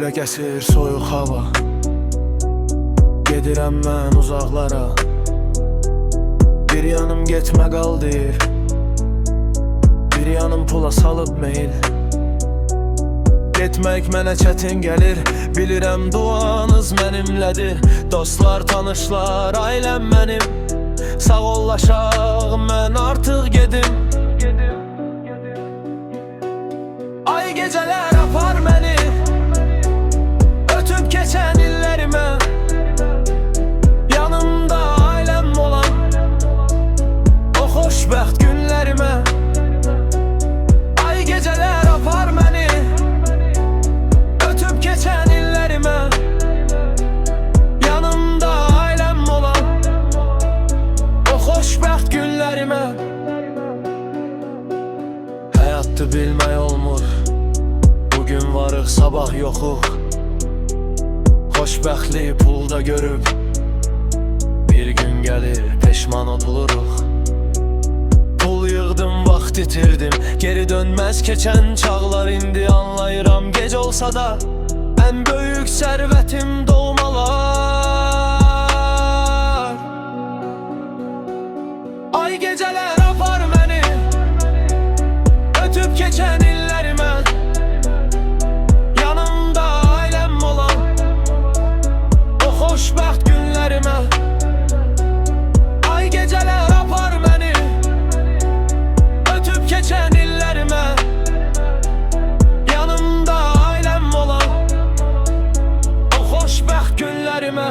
Böyle kəsir soyuq hava, gedirəm mən uzaqlara. Bir yanım getmə qal deyir, bir yanım pula salıb meyil. Getmək mənə çətin gəlir, bilirəm duanız mənimlədir. Dostlar, tanışlar, ailəm mənim, sağollaşaq mən artıq gedim. Ay gecələr apar məni, ötüb keçən illərimə. Yanımda ailəm olan o xoşbəxt günlərimə. Ay gecələr apar məni, ötüb keçən illərimə. Yanımda ailəm olan o xoşbəxt günlərimə. Həyatı bilmək olmur, bugün varıq, sabah yoxuq. Xoşbəxtli pulda görüb, bir gün gəlir, peşman oluruq. Pul yığdım, vaxt itirdim, geri dönməz keçən çağlar. İndi anlayıram, gec olsa da ən böyük sərvətim doğmalar. Ay gecələr apar məni, ötüb keçən illərimə. Yanımda ailəm olan o xoşbəxt günlərimə. Ay gecələr apar məni, ötüb keçən illərimə. Yanımda ailəm olan o xoşbəxt günlərimə.